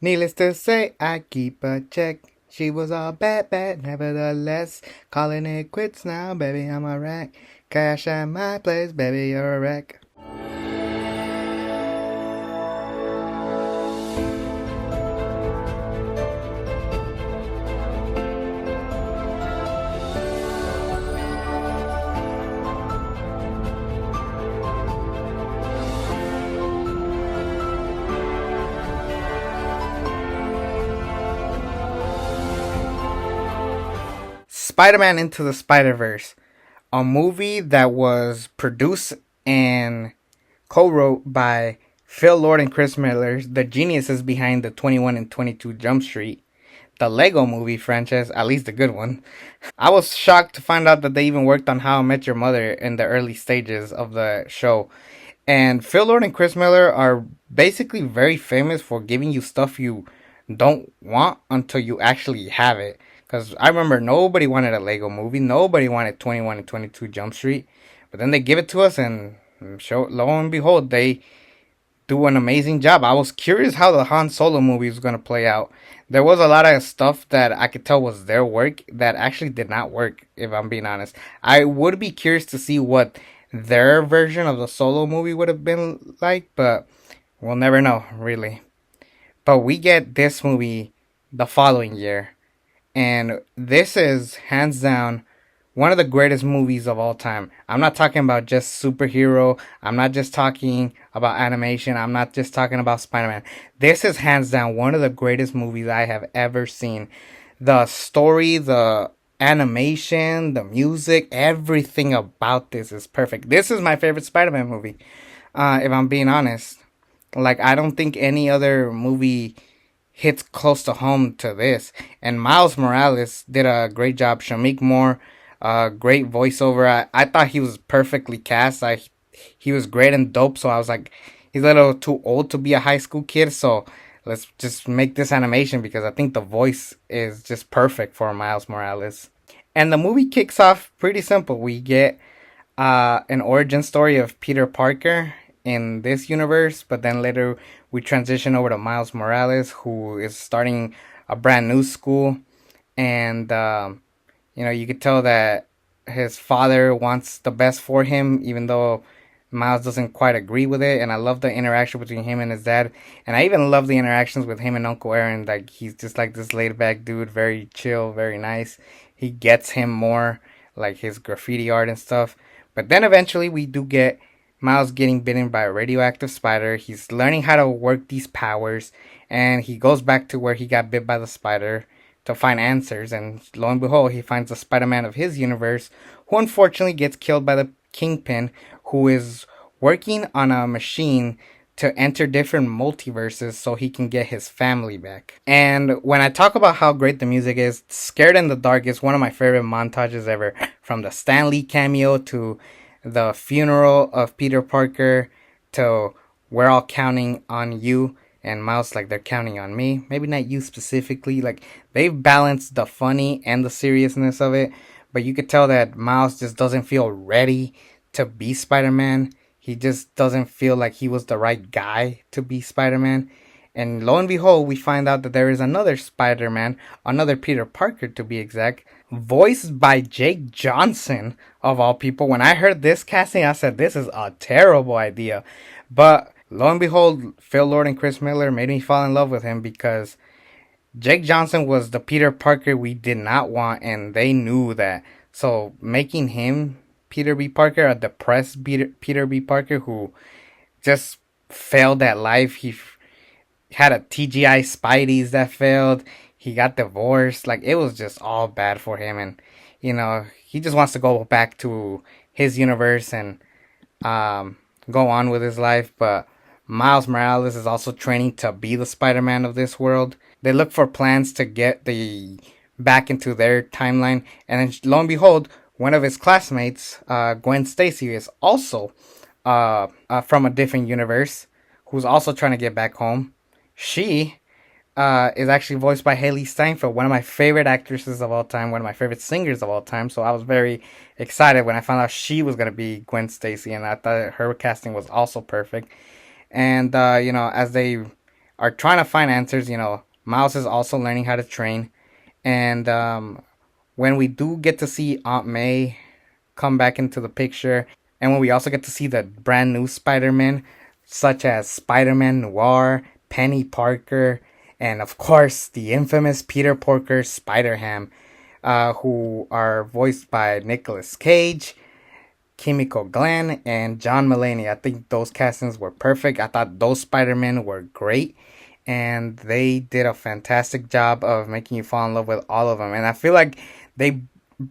Needless to say, I keep a check. She was all bad, bad, nevertheless. Calling it quits now, baby, I'm a wreck. Cash at my place, baby, you're a wreck. Spider Man Into the Spider Verse, a movie that was produced and co wrote by Phil Lord and Chris Miller, the geniuses behind the 21 and 22 Jump Street, the Lego movie franchise, at least the good one. I was shocked to find out that they even worked on How I Met Your Mother in the early stages of the show. And Phil Lord and Chris Miller are basically very famous for giving you stuff you don't want until you actually have it. Because I remember nobody wanted a Lego movie, nobody wanted 21 and 22 Jump Street, but then they give it to us, and lo and behold, they do an amazing job. I was curious how the Han Solo movie was going to play out. There was a lot of stuff that I could tell was their work that actually did not work, if I'm being honest. I would be curious to see what their version of the Solo movie would have been like, but we'll never know, really. But we get this movie the following year, and this is hands down one of the greatest movies of all time. I'm not talking about just superhero. I'm not just talking about animation. I'm not just talking about Spider-Man. This is hands down one of the greatest movies I have ever seen. The story, the animation, the music, everything about this is perfect. This is my favorite Spider-Man movie. If I'm being honest, like I don't think any other movie hits close to home to this. And Miles Morales did a great job. Shamik Moore, great voiceover. I thought he was perfectly cast. He was great and dope. So I was like, he's a little too old to be a high school kid. So let's just make this animation because I think the voice is just perfect for Miles Morales. And the movie kicks off pretty simple. We get an origin story of Peter Parker in this universe, but then later we transition over to Miles Morales, who is starting a brand new school, and you could tell that his father wants the best for him, even though Miles doesn't quite agree with it. And I love the interaction between him and his dad, and I even love the interactions with him and Uncle Aaron. Like he's just like this laid back dude, very chill, very nice. He gets him more, like his graffiti art and stuff. But then eventually we do get Miles getting bitten by a radioactive spider. He's learning how to work these powers, and he goes back to where he got bit by the spider to find answers. And lo and behold, he finds the Spider Man of his universe, who unfortunately gets killed by the Kingpin, who is working on a machine to enter different multiverses so he can get his family back. And when I talk about how great the music is, Scared in the Dark is one of my favorite montages ever. From the Stan Lee cameo to the funeral of Peter Parker to We're All Counting on You, and Miles like they're counting on me. Maybe not you specifically. Like they've balanced the funny and the seriousness of it, but you could tell that Miles just doesn't feel ready to be Spider-Man. He just doesn't feel like he was the right guy to be Spider-Man. And lo and behold, we find out that there is another Spider-Man, another Peter Parker to be exact, voiced by Jake Johnson, of all people. When I heard this casting, I said, this is a terrible idea. But lo and behold, Phil Lord and Chris Miller made me fall in love with him because Jake Johnson was the Peter Parker we did not want, and they knew that. So making him Peter B. Parker, a depressed Peter B. Parker who just failed at life. He had a TGI Spidey's that failed. He got divorced. Like it was just all bad for him, and he just wants to go back to his universe and go on with his life. But Miles Morales is also training to be the Spider-Man of this world. They look for plans to get the back into their timeline, and then lo and behold, one of his classmates, Gwen Stacy, is also from a different universe, who's also trying to get back home. She is actually voiced by Haley Steinfeld, one of my favorite actresses of all time, one of my favorite singers of all time. So I was very excited when I found out she was going to be Gwen Stacy, and I thought her casting was also perfect. And, as they are trying to find answers. Miles is also learning how to train. And when we do get to see Aunt May come back into the picture, and when we also get to see the brand new Spider-Man, such as Spider-Man Noir, Penny Parker, and of course the infamous Peter Porker Spider-Ham, who are voiced by Nicolas Cage, Kimiko Glenn, and John Mulaney. I think those castings were perfect. I thought those Spider-Men were great, and they did a fantastic job of making you fall in love with all of them. And I feel like they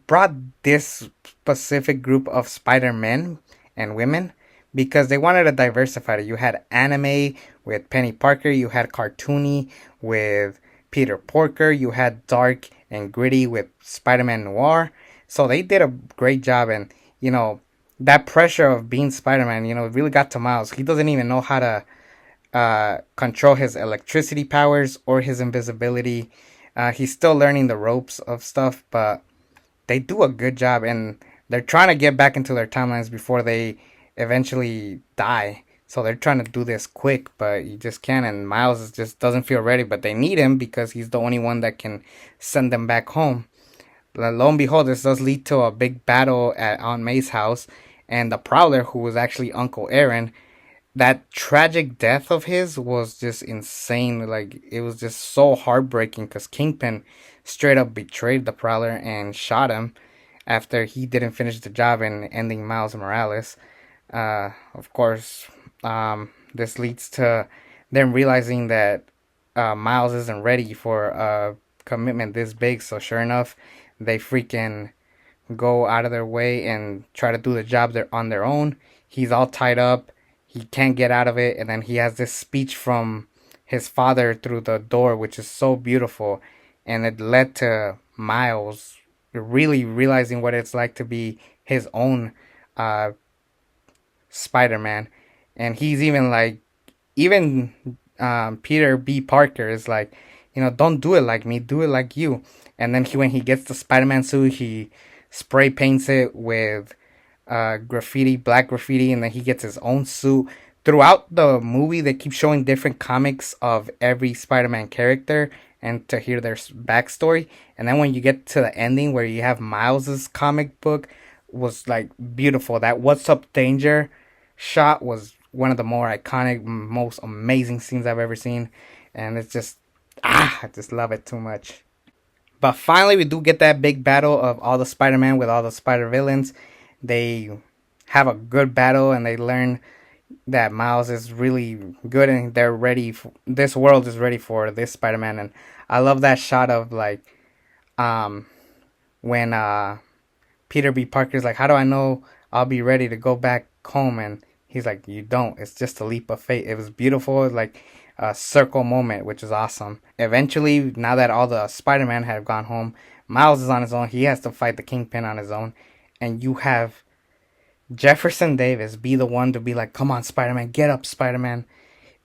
brought this specific group of Spider-Men and women because they wanted to diversify it. You had anime with Penny Parker, you had cartoony with Peter Porker, you had dark and gritty with Spider-Man Noir. So they did a great job, and you know that pressure of being Spider-Man, really got to Miles. He doesn't even know how to control his electricity powers or his invisibility. He's still learning the ropes of stuff, but they do a good job, and they're trying to get back into their timelines before they eventually die. So they're trying to do this quick, but you just can't. And Miles just doesn't feel ready, but they need him because he's the only one that can send them back home. Lo and behold, this does lead to a big battle at Aunt May's house, and the Prowler, who was actually Uncle Aaron, that tragic death of his was just insane. Like, it was just so heartbreaking because Kingpin straight up betrayed the Prowler and shot him after he didn't finish the job in ending Miles Morales. Of course, this leads to them realizing that Miles isn't ready for a commitment this big. So sure enough, they freaking go out of their way and try to do the job on their own. He's all tied up. He can't get out of it. And then he has this speech from his father through the door, which is so beautiful. And it led to Miles really realizing what it's like to be his own uh, Spider-Man. And he's even like, even Peter B. Parker is like, don't do it like me, do it like you. And then when he gets the Spider-Man suit, he spray paints it with graffiti, black graffiti, and then he gets his own suit. Throughout the movie, they keep showing different comics of every Spider-Man character and to hear their backstory. And then when you get to the ending where you have Miles's comic book, was like beautiful. That "What's Up Danger" shot was one of the more iconic, most amazing scenes I've ever seen, and it's just I just love it too much. But finally, we do get that big battle of all the Spider-Man with all the Spider villains. They have a good battle, and they learn that Miles is really good, and they're ready. This world is ready for this Spider-Man, and I love that shot of like, when Peter B. Parker's like, "How do I know I'll be ready to go back home?" And he's like, "You don't. It's just a leap of faith." It was beautiful. It was like a circle moment, which is awesome. Eventually, now that all the Spider-Man have gone home, Miles is on his own. He has to fight the Kingpin on his own, and you have Jefferson Davis be the one to be like, "Come on, Spider-Man, get up, Spider-Man."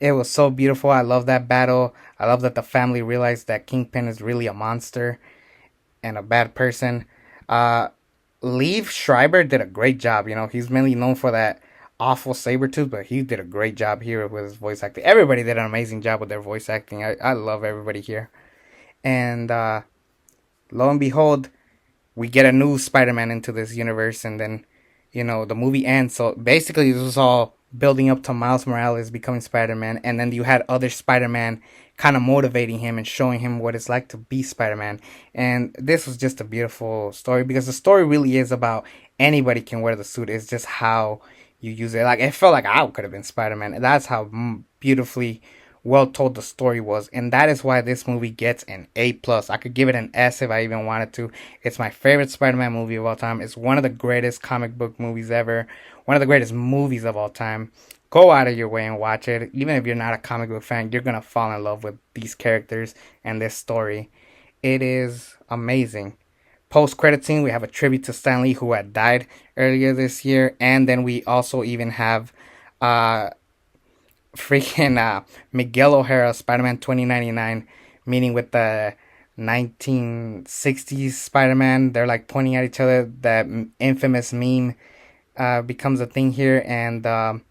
It was so beautiful. I love that battle. I love that the family realized that Kingpin is really a monster and a bad person. Uh, Liev Schreiber did a great job. He's mainly known for that awful Sabretooth, but he did a great job here with his voice acting. Everybody did an amazing job with their voice acting. I love everybody here. And lo and behold, we get a new Spider-Man into this universe, and then, the movie ends. So basically, this was all building up to Miles Morales becoming Spider-Man, and then you had other Spider-Man kind of motivating him and showing him what it's like to be Spider-Man. And this was just a beautiful story because the story really is about anybody can wear the suit. It's just how you use it. Like, it felt like I could have been Spider-Man. And that's how beautifully well told the story was, and that is why this movie gets an A+. I could give it an S if I even wanted to. It's my favorite Spider-Man movie of all time. It's one of the greatest comic book movies ever. One of the greatest movies of all time. Go out of your way and watch it. Even if you're not a comic book fan, you're gonna fall in love with these characters and this story. It is amazing. Post-credit scene, we have a tribute to Stan Lee, who had died earlier this year, and then we also even have freaking Miguel O'Hara, Spider-Man 2099, meeting with the 1960s Spider-Man. They're like pointing at each other. That infamous meme becomes a thing here, and the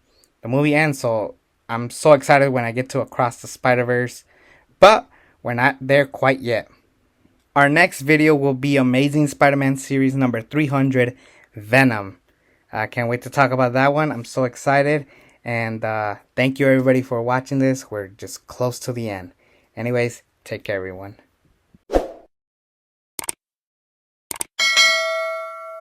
movie ends. So I'm so excited when I get to Across the Spider-Verse, but we're not there quite yet. Our next video will be Amazing Spider-Man series number 300, Venom. I can't wait to talk about that one. I'm so excited. And thank you everybody for watching this. We're just close to the end. Anyways, take care everyone.